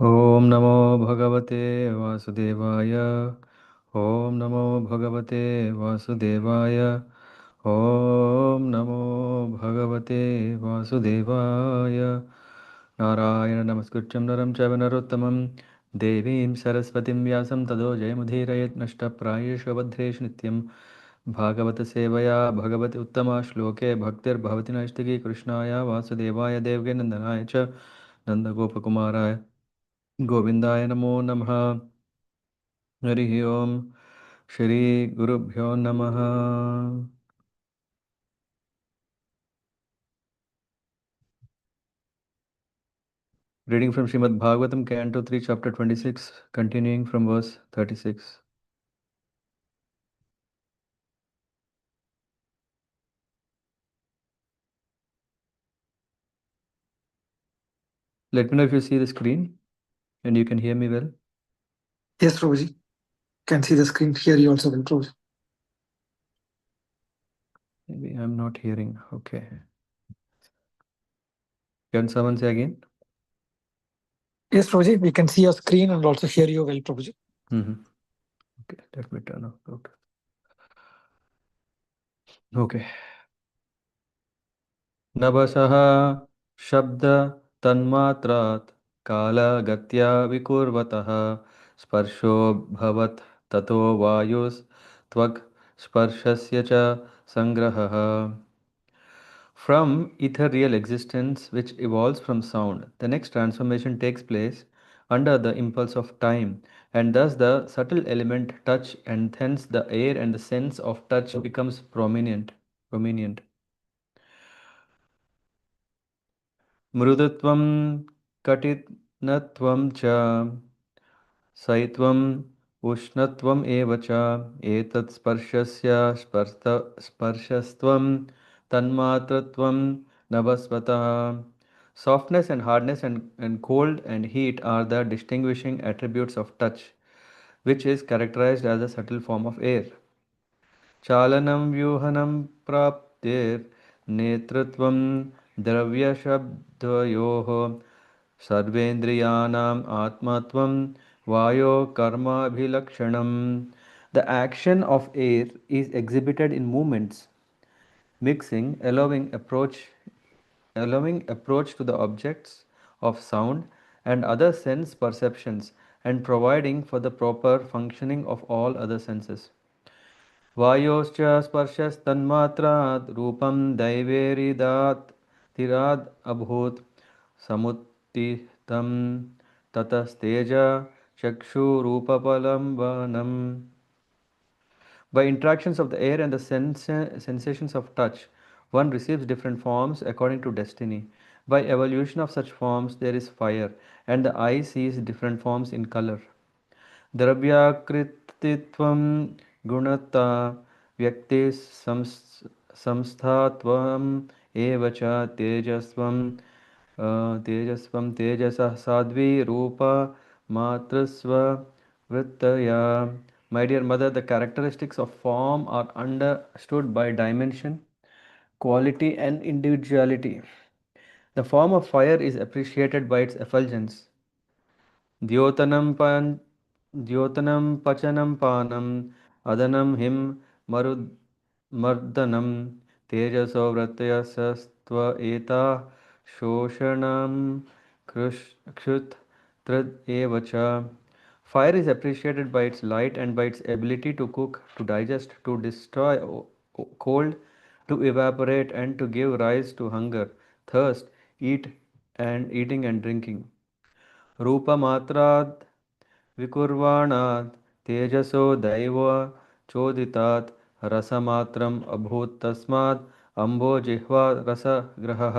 Om Namo Bhagavate Vasudevaya. Om Namo Bhagavate Vasudevaya. Om Namo Bhagavate Vasudevaya. Narayana Namaskritcham Naram Chaiva Narottamam Devim Saraswatim Vyasam Tado Jayamudhirayat Nashta Prayeshu Vadhresh Nityam Bhāgavata-sevayā Bhagavati Uttama Shloke Bhaktir Bhavati Naistaki Krishnaya Vasudevaya Devge Nandanaya Cha Nanda Gopakumaraya Govindaya Namo Namaha Harihi Om Shri Gurubhyo Namaha. Reading from Srimad Bhagavatam, Canto 3, Chapter 26, continuing from verse 36. Let me know if you see the screen and you can hear me well. Yes, Prabhuji. Can see the screen. Hear you also well, Prabhuji. Maybe I'm not hearing. Okay. Can someone say again? Yes, Prabhuji. We can see your screen and also hear you well, Prabhuji. Okay, let me turn off. Okay. Navasaha Shabda Tanmatrat Kala Gatya Vikurvataha Sparsho Bhavat Tato Vayus Tvak Sparshasya Cha Sangrahaha. From ethereal existence, which evolves from sound, the next transformation takes place under the impulse of time, and thus the subtle element touch, and hence the air and the sense of touch becomes prominent. मृदुत्वं कठिनत्वं च सैत्वम् उष्णत्वम् एव च एतत् स्पर्शस्य स्पर्शस्त्वं तन्मात्रत्वं नभस्वतः. Softness and hardness and cold and heat are the distinguishing attributes of touch, which is characterized as a subtle form of air. चालनं व्यूहनं प्राप्तेर्नेतृत्वं द्रव्यशब्दयोः सर्वेन्द्रियाणाम् आत्मत्वं वायो कर्माभिलक्षणम्. The action of air is exhibited in movements, mixing, allowing approach to the objects of sound and other sense perceptions, and providing for the proper functioning of all other senses. वायोश्च स्पर्शस्तन्मात्रात् रूपं दैवेरिदात् तिराद् अभूत् समुत्थितं ततस्तेज चक्षुरूपपलम्बनम्. By interactions of the air and the sensations of touch, one receives different forms according to destiny. By evolution of such forms, there is fire, and the eye sees different forms in color. द्रव्याकृतित्वं गुणता व्यक्ति संस्थात्वम् एव च तेजस्वं तेजसः साध्वी रूपा मातृस्व वृत्तया. My dear mother, the characteristics of form are understood by dimension, quality, and individuality. The form of fire is appreciated by its effulgence. द्योतनं पन् द्योतनं पचनं पानम् अदनं हिं मर्दनं तेजसो व्रतयसस्त्व एताः शोषणं क्षुत् एव च. Fire is appreciated by its light and by its ability to cook, to digest, to destroy cold, to evaporate, and to give rise to hunger, thirst, eating and drinking. रूपमात्राद् विकुर्वाणात् तेजसो दैव चोदितात् रसमात्रम् अभूत् तस्मात् अम्भो जिह्वा रसग्रहः.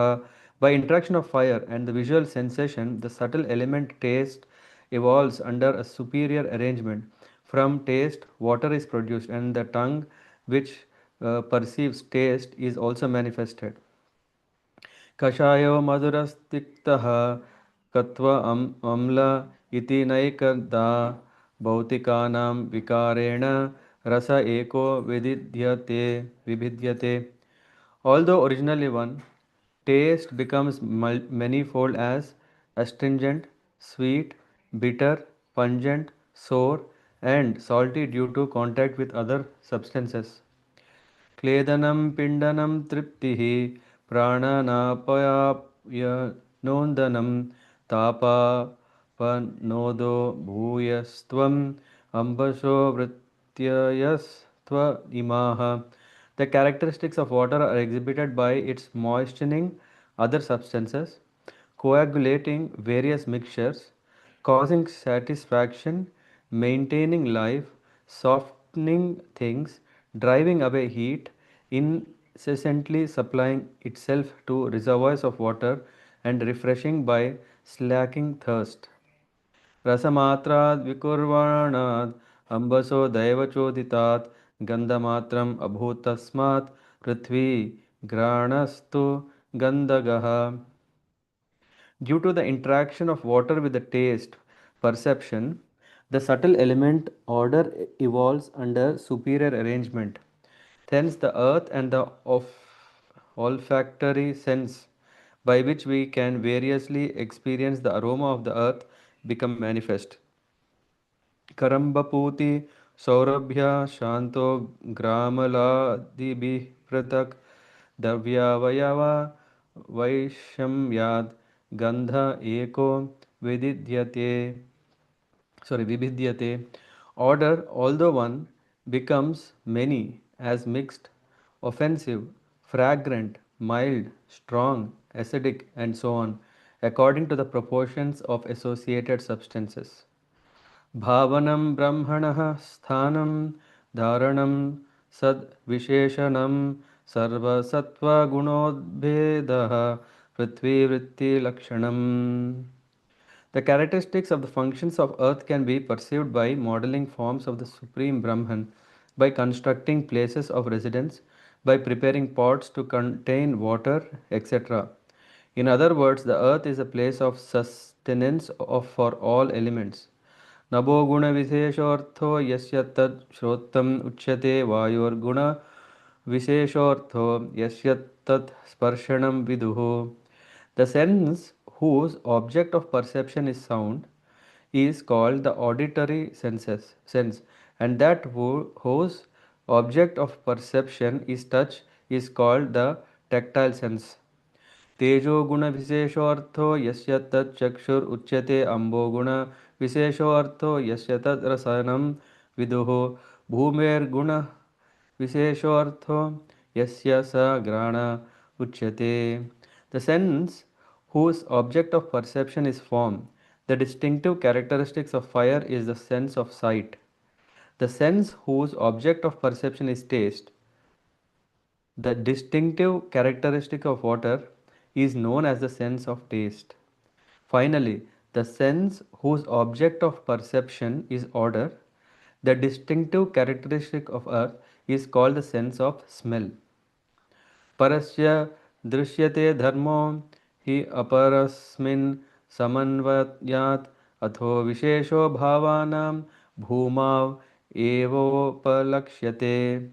By interaction of fire and the visual sensation, the subtle element taste evolves under a superior arrangement. From taste, water is produced, and the tongue, which perceives taste, is also manifested. कषायो मधुरस्तिक्तः कत्व अम्ल इति नैकदा भौतिकानां विकारेण रस एको विभिद्यते. Although originally one, taste becomes manifold as astringent, sweet, bitter, pungent, sour, and salty due to contact with other substances. क्लेदनं पिण्डनं तृप्तिः प्राणनापायानोन्दनं तापापनोदो भूयस्त्वम् अम्बसो वृत्त्ययस्त्व इमाः. The characteristics of water are exhibited by its moistening other substances, coagulating various mixtures, causing satisfaction, maintaining life, softening things, driving away heat, incessantly supplying itself to reservoirs of water, and refreshing by slacking thirst. रसमात्राद् विकुर्वाणाद् अम्बसो दैवचोदितात् गन्धमात्रम् अभूतस्मात् Prithvi घ्राणस्तु गन्धगः. Due to the interaction of water with the taste perception, the subtle element order evolves under superior arrangement. Thence, the earth and the olfactory sense by which we can variously experience the aroma of the earth become manifest. करम्बपूति सौरभ्य शान्तो ग्रामलादिभिः पृथक् द्रव्यावयवा वैषम्याद् गन्ध एको विदिध्यते vibhidyate. Order, although one, becomes many as mixed, offensive, fragrant, mild, strong, acidic, and so on, according to the proportions of associated substances. भावनं ब्रह्मणः स्थानं धारणं सद्विशेषणं सर्वसत्त्वगुणोद्भेदः पृथ्वीवृत्तिलक्षणम्. The characteristics of the functions of earth can be perceived by modeling forms of the Supreme Brahman, by constructing places of residence, by preparing pots to contain water, etc. In other words, the earth is a place of sustenance for all elements. नभो गुणविशेषोऽर्थो यस्य तत् श्रोत्रम् उच्यते वायोर्गुणविशेषोऽर्थो यस्य तत् स्पर्शनं विदुः. The sense whose object of perception is sound is called the auditory sense, and that whose object of perception is touch is called the tactile sense. तेजो गुण विशेषोऽर्थो यस्य तत् चक्षुर उच्यते अम्बो गुण विशेषोऽर्थो यस्य तत् रसनं विदुः भूमेर्गुण विशेषोऽर्थो यस्य स घ्राण उच्यते. The sense whose object of perception is form. The distinctive characteristics of fire is the sense of sight. The sense whose object of perception is taste. The distinctive characteristic of water is known as the sense of taste. Finally, the sense whose object of perception is odor, the distinctive characteristic of earth, is called the sense of smell. परस्य दृश्यते धर्मो हि अपरस्मिन् समन्वयात् अथो विशेषो भावानां भूमाव एवोपलक्ष्यते.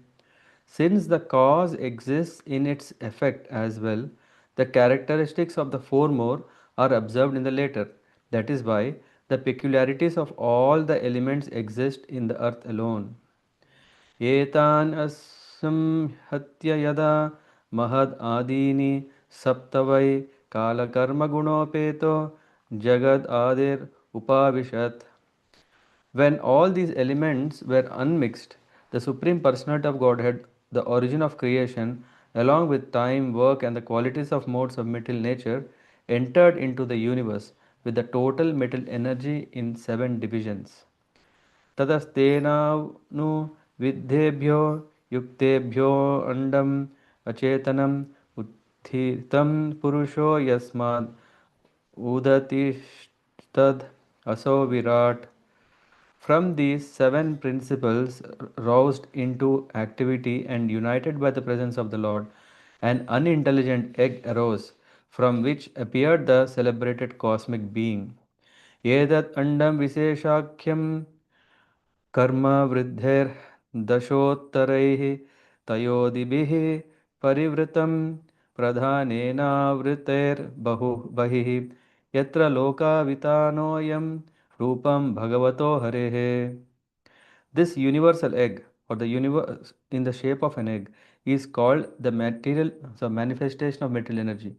Since the cause exists in its effect as well, the characteristics of the former are observed in the latter. That is why the peculiarities of all the elements exist in the earth alone. एतान् असंहत्य यदा महद् आदीनि सप्त वै कालकर्मगुणोपेतो जगद आदिर उपाविशत्. When all these elements were unmixed, the Supreme Personality of Godhead, the origin of creation, along with time, work, and the qualities of modes of material nature, entered into the universe with the total material energy in 7 divisions. ततस्तेनानु विद्धेभ्यो युक्तेभ्यो अंडम अचेतनम उत्थितं पुरुषो यस्माद् उदतिस्तद् असो Virat. From these 7 principles roused into activity and united by the presence of the Lord, an unintelligent egg arose, from which appeared the celebrated cosmic being. Edat andam visheshakyam कर्म वृद्धिर्दशोत्तरैः तयोदिभिः परिवृतं प्रधानेनावृतैर्बहु बहिः यत्र लोकावितानोऽयं Rupam Bhagavato Harehe. This universal egg, or the universe in the shape of an egg, is called the material, the manifestation of material energy.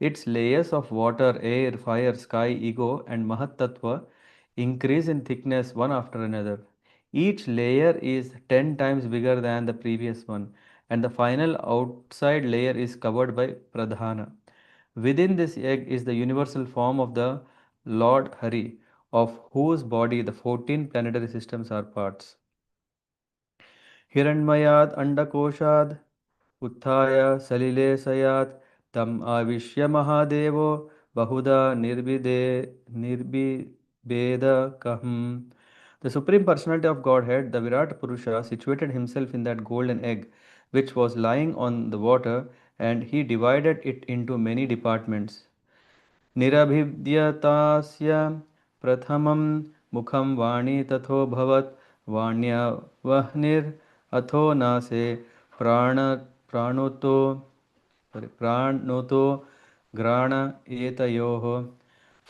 Its layers of water, air, fire, sky, ego, and Mahat Tattva increase in thickness one after another. Each layer is 10 times bigger than the previous one, and the final outside layer is covered by Pradhana. Within this egg is the universal form of the Lord Hari, of whose body the 14 planetary systems are parts. हिरण्मयात् अण्डकोशाद् उत्थाय सलिले सयात् तम् आविश्य महादेवो बहुधा निर्बिभेदकम्. The Supreme Personality of Godhead, the Virat Purusha, situated himself in that golden egg which was lying on the water, and he divided it into many departments. निरभिद्यतास्य प्रथमं मुखं वाणी तथोऽभवत् वाण्या वह्निरथो नासे प्राण प्राणोतो प्राणोतो घ्राण एतयोः.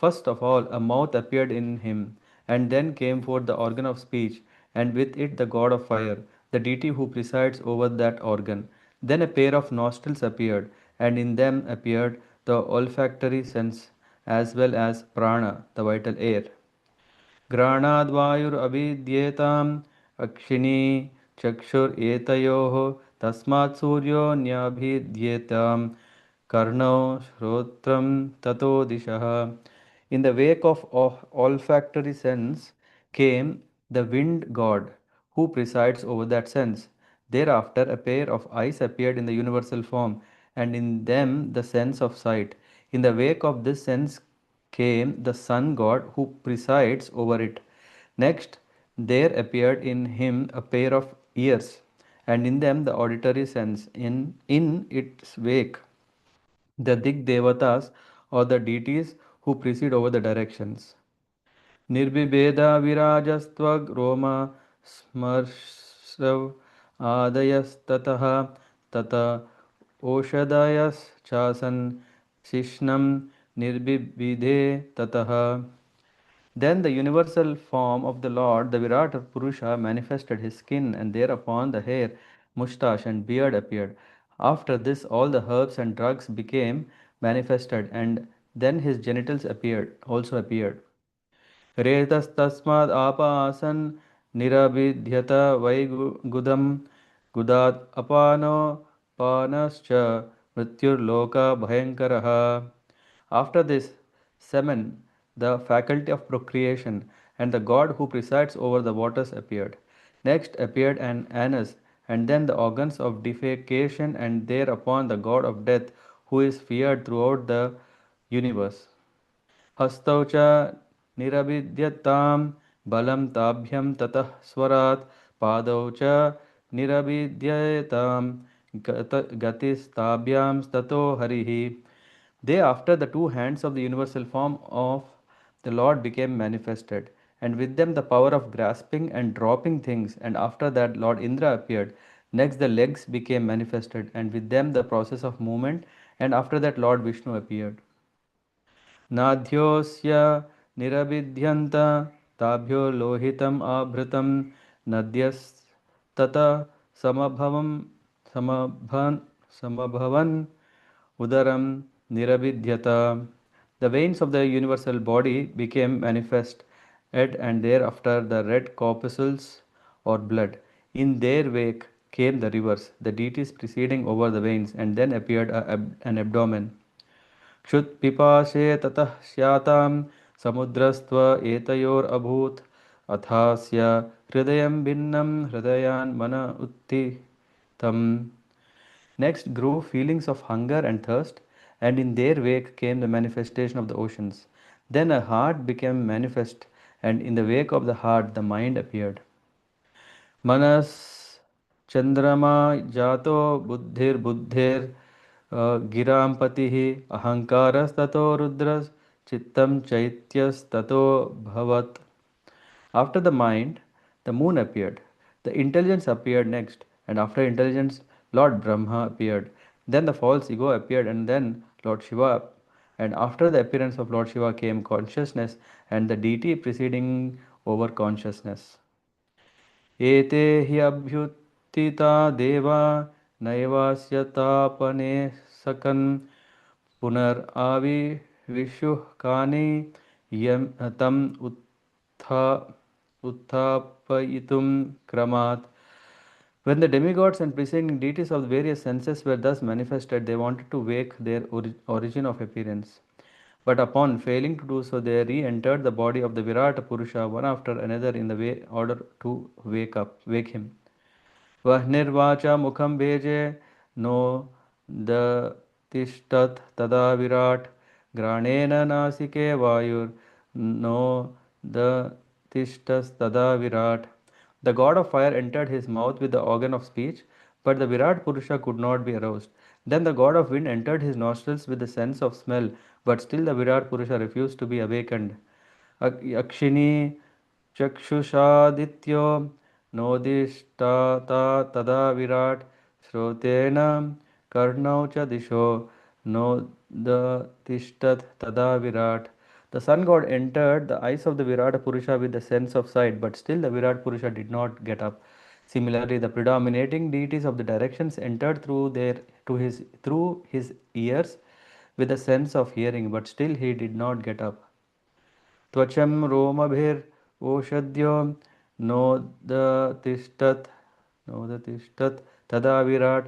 First of all, a mouth appeared in him, and then came forth the organ of speech, and with it the god of fire, the deity who presides over that organ. Then a pair of nostrils appeared, and in them appeared the olfactory sense as well as prana, the vital air. घ्राणाद्वायुरभिद्येताम् अक्षिणी चक्षुरेतयोः तस्मात् सूर्यो न्यभिद्येताम् कर्णौ श्रोत्रं ततो दिशः. In the wake of olfactory sense came the wind god who presides over that sense. Thereafter a pair of eyes appeared in the universal form, and in them the sense of sight. In the wake of this sense came the sun god who presides over it. Next, there appeared in him a pair of ears, and in them the auditory sense. In its wake, the Dig Devatas, or the deities who preside over the directions. निर्बिभेदा विराजस्त्वग् रोम स्मर्शव आदयस्ततः तत ओषधयश्चासन् शिष्णं निर्बिभिदे ततः. Then the universal form of the Lord, the Virat Purusha, manifested his skin, and thereupon the hair, moustache, and beard appeared. After this, all the herbs and drugs became manifested, and then his genitals also appeared. रेतस्तस्माद् आपासन् निरभिद्यत why गुदं गुदात् अपानो पानश्च मृत्युर्लोकभयङ्करः. After this, semen, the faculty of procreation, and the god who presides over the waters appeared. Next appeared an anus, and then the organs of defecation, and thereupon the god of death, who is feared throughout the universe. हस्तौ च निरभिद्यतां बलं ताभ्यं ततः स्वरात् पादौ च निरभिद्येतां गतिस्ताभ्यां ततो हरिः. Thereafter the two hands of the universal form of the Lord became manifested, and with them the power of grasping and dropping things, and after that Lord Indra appeared. Next the legs became manifested, and with them the process of movement, and after that Lord Vishnu appeared. नाध्योऽस्य निरभिद्यन्त ताभ्यो लोहितम् आभृतं नद्यस्ततः समभवन् समभवन् उदरं nirabhidyata. The veins of the universal body became manifest, and thereafter the red corpuscles or blood. In their wake came the rivers, the deities preceding over the veins, and then appeared an abdomen. क्षुत्पिपाशे ततः स्यातां समुद्रस्त्व एतयोरभूत् अथास्य हृदयं भिन्नं हृदयान् मन उत्थितम्. Next grew feelings of hunger and thirst, and in their wake came the manifestation of the oceans. Then a heart became manifest, and in the wake of the heart the mind appeared. मनस चंद्रमा जातो बुद्धिर्बुद्धेर गिरां पतिः अहंकारस्ततो रुद्रस् चित्तं चैत्यस्ततो भवत्. After the mind, the moon appeared. The intelligence appeared next, and after intelligence, Lord Brahma appeared. Then the false ego appeared, and then Lord Shiva. And after the appearance of Lord Shiva came consciousness and the deity preceding over consciousness. Ete hi abhyutita deva naivasya tapane sakan punar avi vishuh kani yam tam utthapayitum kramat. When the demigods and preceding deities of the various senses were thus manifested, they wanted to wake their origin of appearance. But upon failing to do so, they re-entered the body of the Virat Purusha one after another in the way order to wake him. वह्निर्वाचा मुखं भेजे no दतिष्ठत् तदा Virat घ्राणेन नासिके वायुर्नो दतिष्ठस्तदा Virat. The god of fire entered his mouth with the organ of speech, but the Virat Purusha could not be aroused. Then the god of wind entered his nostrils with the sense of smell, but still the Virat Purusha refused to be awakened. Akshini चक्षुषादित्यो नोदिष्टाता तदा विराट श्रोतेन कर्णौ च दिशो नोदतिष्ठत् तदा virat. The sun god entered the eyes of the Virat Purusha with the sense of sight, but still the Virat Purusha did not get up. Similarly, the predominating deities of the directions entered through his ears with the sense of hearing, but still he did not get up. त्वचं रोमभिर्ओषध्यो नोदतिष्ठत् नोदतिष्ठत् तदा विराट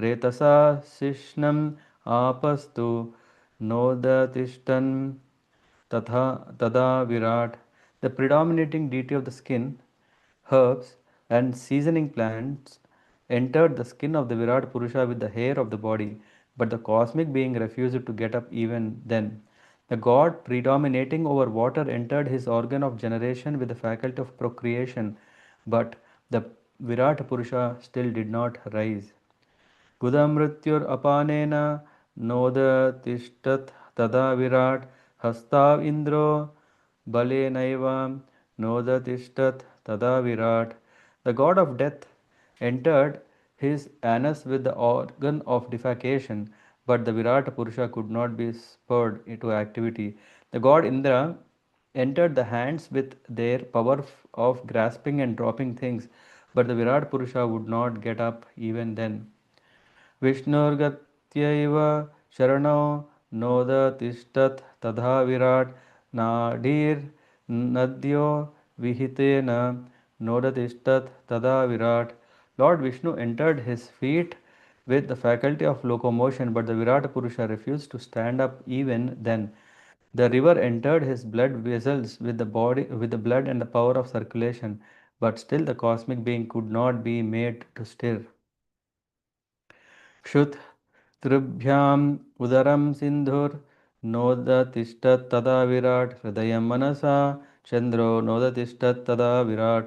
रेतसा शिश्नम् आपस्तु नोदतिष्ठन् तथा तदा virat. The predominating deity of the skin, herbs, and seasoning plants entered the skin of the Virat Purusha with the hair of the body, but the cosmic being refused to get up even then. The god predominating over water entered his organ of generation with the faculty of procreation, but the Virat Purusha still did not rise. गुदमृत्युरपानेन नोदतिष्ठत् तदा विराट हस्ताव इन्द्रो बलेनैव नोदतिष्ठत् तदा virat. The god of death entered his anus with the organ of defecation, but the Virat Purusha could not be spurred into activity. The god Indra entered the hands with their power of grasping and dropping things, but the Virat Purusha would not get up even then. विष्णुर्गत्यैव शरणो नोदतिष्ठत् तथा विराट नाडीर्नद्यो विहितेन नोदतिष्ठत् तदा virat. Lord Vishnu entered his feet with the faculty of locomotion, but the Virat Purusha refused to stand up even then. The river entered his blood vessels with the blood and the power of circulation, but still the cosmic being could not be made to stir. क्षुत्तृभ्याम् उदरं सिन्धुर्नोदतिष्ठत् तदा विराट हृदयं मनसा चन्द्रो नोदतिष्ठत् तदा Virat.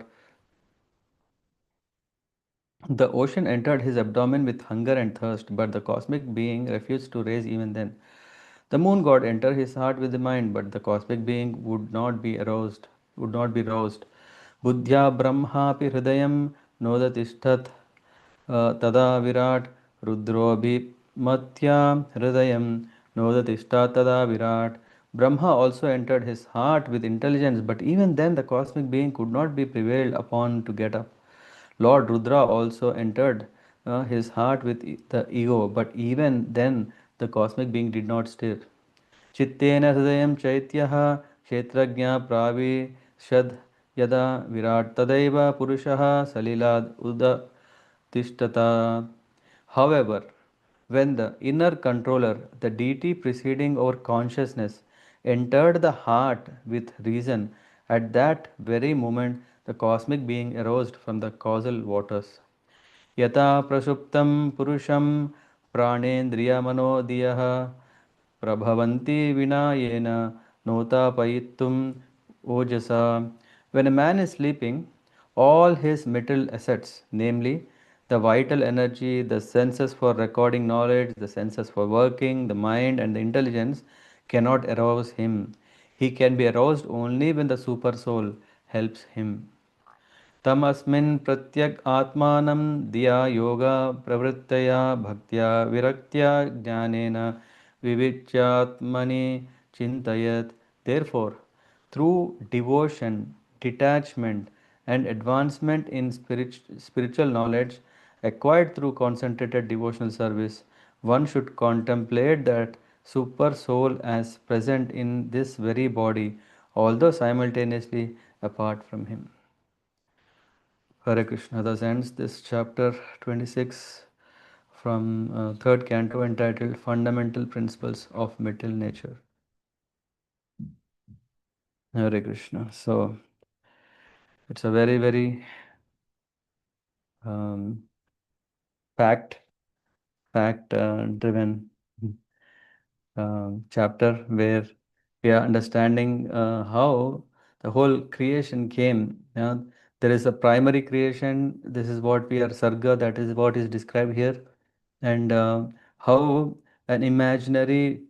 The ocean entered his abdomen with hunger and thirst, but the cosmic being refused to raise even then. The moon god entered his heart with the mind, but the cosmic being would not be roused. Buddhya brahmapi hridayam nodatiष्ठत् तदा विराट रुद्रोऽभिमत्या हृदयं नोदतिष्ठा तदा virat. Brahma also entered his heart with intelligence, but even then the cosmic being could not be prevailed upon to get up. Lord Rudra also entered his heart with the ego, but even then the cosmic being did not stir. चित्तेन हृदयं चैत्यः क्षेत्रज्ञ प्राविशद् यदा विराट तदैव पुरुषः सलिलाद् उदतिष्ठता. However, when the inner controller, the deity preceding our consciousness, entered the heart with reason, at that very moment the cosmic being arose from the causal waters. यथा प्रसुप्तं पुरुषं प्राणेन्द्रियमनोदियः प्रभवन्ति विना नोतापयितुम् ओजसा. When a man is sleeping, all his mental assets, namely the vital energy, the senses for recording knowledge, the senses for working, the mind and the intelligence, cannot arouse him. He can be aroused only when the super soul helps him. तमस्मिन् प्रत्यग् आत्मानं धिया योगा प्रवृत्तया भक्त्या विरक्त्या ज्ञानेन vivichyatmani chintayat. Therefore, through devotion, detachment, and advancement in spiritual knowledge acquired through concentrated devotional service, one should contemplate that super soul as present in this very body, although simultaneously apart from him. Hare Krishna. Thus ends this chapter 26 from third canto entitled Fundamental Principles of Material Nature. Hare Krishna. So it's a very, very um, fact driven chapter where we are understanding how the whole creation came. There is a primary creation. This is what we are sarga. That is what is described here, and how an imaginary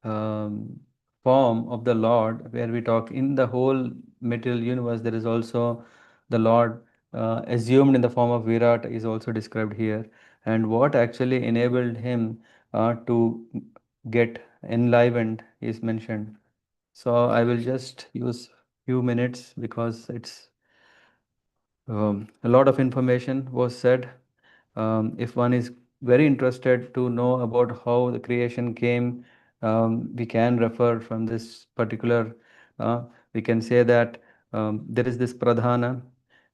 um, form of the Lord, where we talk in the whole material universe, there is also the Lord assumed in the form of Virat is also described here, and what actually enabled him to get enlivened is mentioned. So I will just use few minutes because it's a lot of information was said. If one is very interested to know about how the creation came, we can refer from this particular. We can say that there is this pradhana,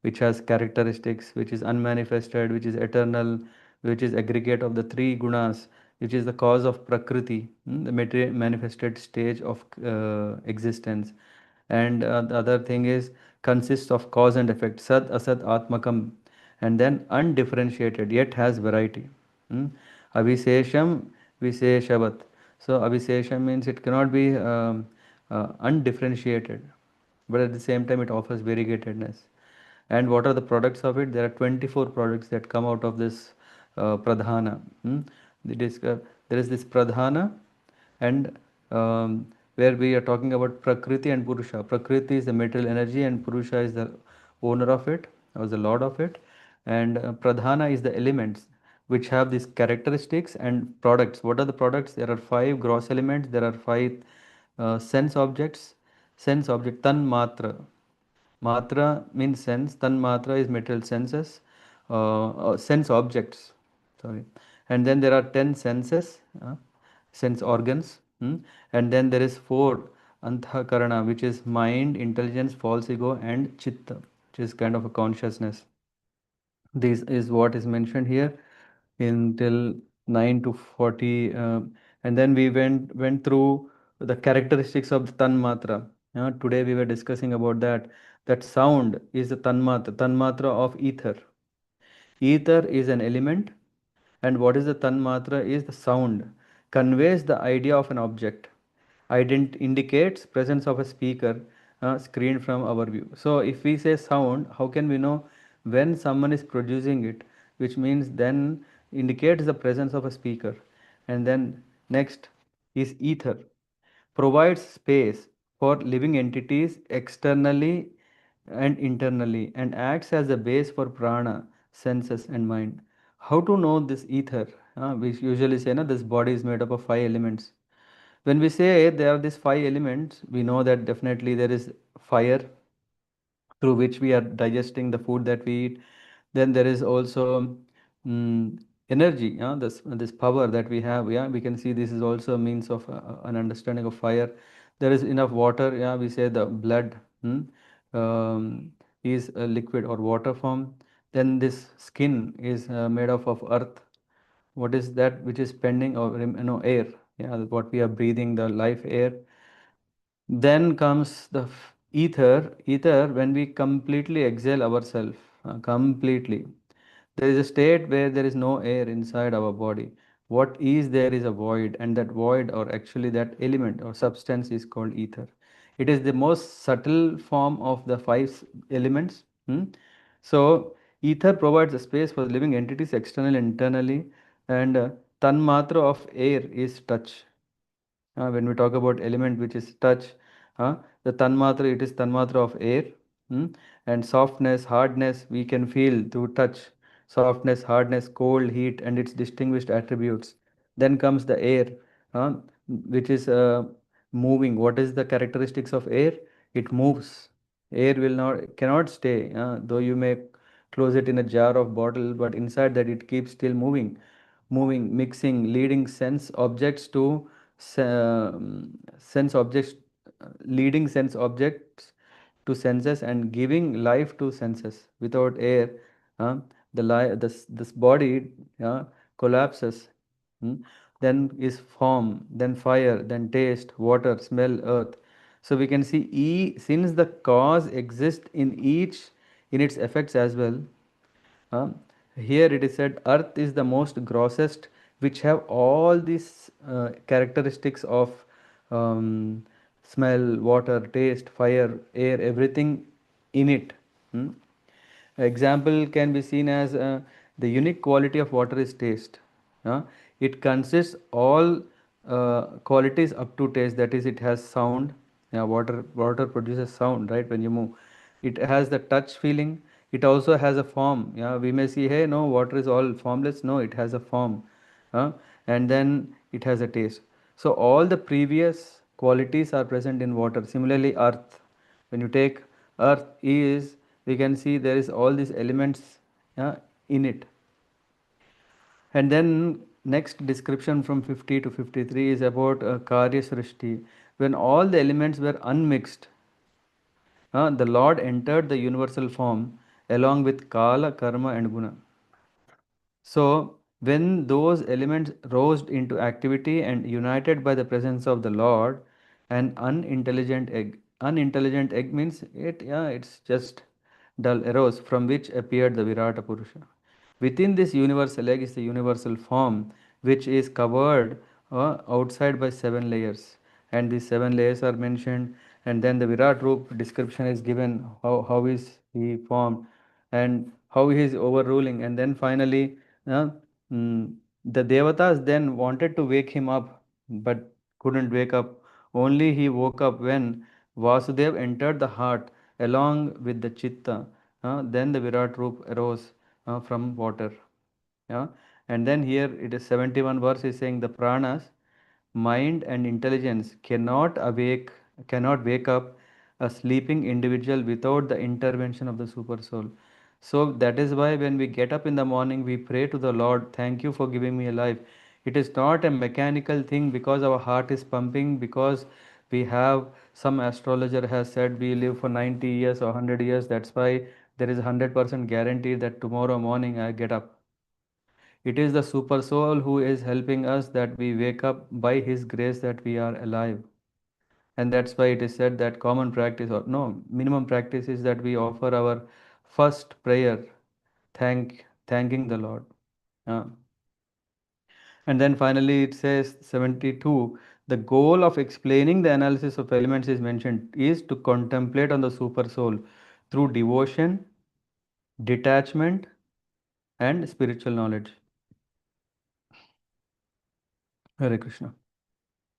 which has characteristics, which is unmanifested, which is eternal, which is aggregate of the three gunas, which is the cause of prakriti, the material manifested stage of existence. And the other thing is consists of cause and effect, sat asat atmakam, and then undifferentiated yet has variety. Hmm? Avisesham Visheshavat. So Avisesham means it cannot be undifferentiated, but at the same time it offers variegatedness. And what are the products of it? There are 24 products that come out of this pradhana. It is, there is this pradhana, and where we are talking about prakriti and purusha. Prakriti is the material energy and purusha is the owner of it or the lord of it, and pradhana is the elements which have these characteristics and products. What are the products? There are five gross elements, there are five sense objects. Sense object tan matra. Matra means sense, tan matra is material senses, sense objects, sorry. And then there are 10 senses, sense organs, and then there is 4 anthakarana, which is mind, intelligence, false ego, and chitta, which is kind of a consciousness. This is what is mentioned here until 9 to 40, and then we went through the characteristics of the tanmatra. Today we were discussing about that. That sound is the tanmatra of ether. Ether is an element, and what is the tanmatra is the sound, conveys the idea of an object, indicates presence of a speaker screened from our view. So if we say sound, how can we know when someone is producing it, which means then indicates the presence of a speaker. And then next is ether, provides space for living entities externally and internally, and acts as a base for prana, senses, and mind. How to know this ether? We usually say, this body is made up of five elements. When we say there are these five elements, we know that definitely there is fire through which we are digesting the food that we eat. Then there is also energy, this power that we have. Yeah, we can see this is also a means of an understanding of fire. There is enough water. Yeah, we say the blood is a liquid or water form. Then this skin is made of earth. What is that which is pending, or air? Yeah, what we are breathing, the life air. Then comes the ether when we completely exhale ourselves, completely. There is a state where there is no air inside our body. What is there is a void, and that void, or actually that element or substance, is called ether. It is the most subtle form of the five elements. So ether provides a space for living entities externally and internally, and tanmatra of air is touch. When we talk about element which is touch, the tanmatra, it is tanmatra of air. hmm, and softness, hardness, we can feel through touch. Softness, hardness, cold, heat, and its distinguished attributes. Then comes the air. uh, which is moving. What is the characteristics of air? It moves. Air will not cannot stay, though you may close it in a jar of bottle, but inside that it keeps still moving, mixing, leading sense objects to sense objects, leading sense objects to senses and giving life to senses. Without air, uh, this body collapses. Hmm? Then is form, then fire, then taste, water, smell, earth. So we can see since the cause exists in each in its effects as well. uh, Here it is said, earth is the most grossest, which have all these characteristics of um, smell, water, taste, fire, air, everything in it. Hmm? Example can be seen as the unique quality of water is taste. Uh, it consists all qualities up to taste. That is, it has sound. Yeah, water produces sound, right? When you move, it has the touch feeling. It also has a form. Yeah, we may see, hey, no, water is all formless. No, it has a form, uh, and then it has a taste. So all the previous qualities are present in water. Similarly, earth. When you take earth is, we can see there is all these elements in it. And then next description from 50 to 53 is about karya srishti. When all the elements were unmixed, the Lord entered the universal form along with kala, karma and guna. So, when those elements rose into activity and united by the presence of the Lord, an unintelligent egg means it, yeah, it's just dull, arose, from which appeared the Virata Purusha. Within this universal egg is the universal form, which is covered outside by 7 layers. And these 7 layers are mentioned, and then the Virat Roop description is given, how is he formed and how he is overruling. And then finally, uh, the Devatas then wanted to wake him up, but couldn't wake up. Only he woke up when Vasudev entered the heart along with the Chitta. Then the Virat Roop arose from water. Yeah? And then here it is 71 verse is saying the pranas, mind and intelligence cannot wake up a sleeping individual without the intervention of the super soul. So that is why when we get up in the morning, we pray to the Lord, thank you for giving me a life. It is not a mechanical thing because our heart is pumping, because we have some astrologer has said we live for 90 years or 100 years. That's why there is a 100% guarantee that tomorrow morning I get up. It is the super soul who is helping us that we wake up by his grace that we are alive. And that's why it is said that common practice or no, minimum practice is that we offer our first prayer, thanking the Lord. Uh, and then finally it says 72, the goal of explaining the analysis of elements is mentioned is to contemplate on the super soul through devotion, detachment, and spiritual knowledge. Hare Krishna.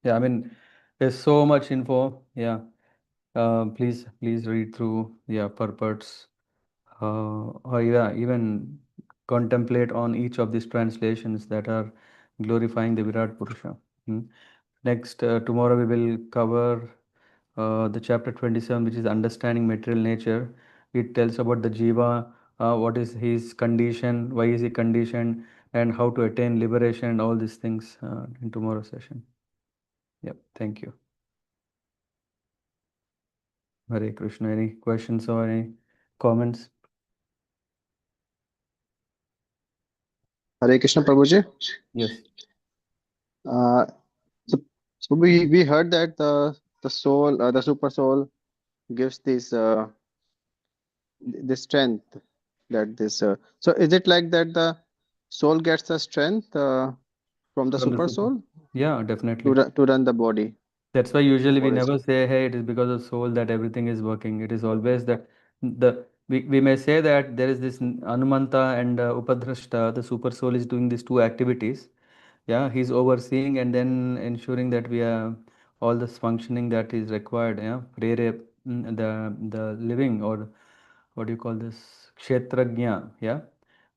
Yeah, I mean, there's so much info. Yeah, please read through. Yeah, purports. Or yeah, even contemplate on each of these translations that are glorifying the Virat Purusha. Hmm. Next, tomorrow we will cover the chapter 27, which is understanding material nature. It tells about the jiva, what is his condition, why is he conditioned, and how to attain liberation, and all these things in tomorrow's session. Yep, thank you. Hare Krishna. Any questions or any comments? Hare Krishna Prabhuji. Yes. Uh, so, so we heard that the soul, the super soul gives this strength that this. So is it like that the soul gets the strength from the From the super super. soul Yeah, definitely. to run the body? That's why usually we What is never say, hey, it is because of soul that everything is working. It is always that we may say that there is this Anumanta and Upadrashta, the super soul is doing these two activities. Yeah, he's overseeing and then ensuring that we are all this functioning that is required. Yeah, the living, or what do you call this, kshetrajna. Yeah,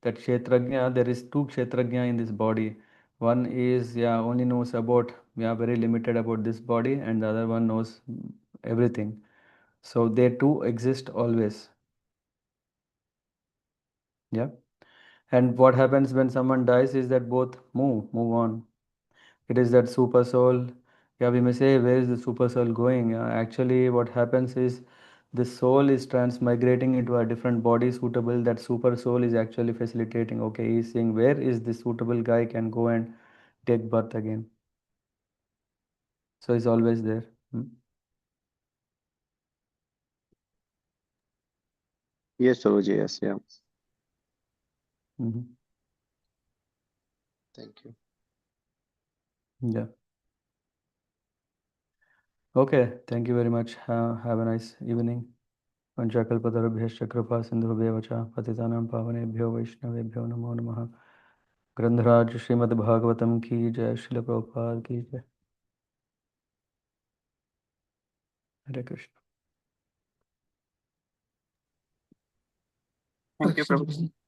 that kshetrajna, there is two kshetrajna in this body. One is only knows about very limited about this body, and the other one knows everything. So they two exist always. Yeah. And what happens when someone dies is that both move on. It is that super soul. Yeah, we may say, where is the super soul going? Actually, what happens is the soul is transmigrating into a different body suitable. That super soul is actually facilitating. Okay, he's saying where is this suitable guy can go and take birth again. So he's always there. Yes, Guruji. Yes, yeah. Mm-hmm. Thank you. Yeah. Okay. Thank you very much. Have a nice evening. Vanchakalpatarubhyascha kripa sindhubhyo vacha patitanam pavanebhyo vaishnavebhyo namo namaha. ग्रंथराज Shrimad Bhagavatam की जय, श्रील प्रभुपाद की जय। हरे Krishna. Thank you, Prabhuji.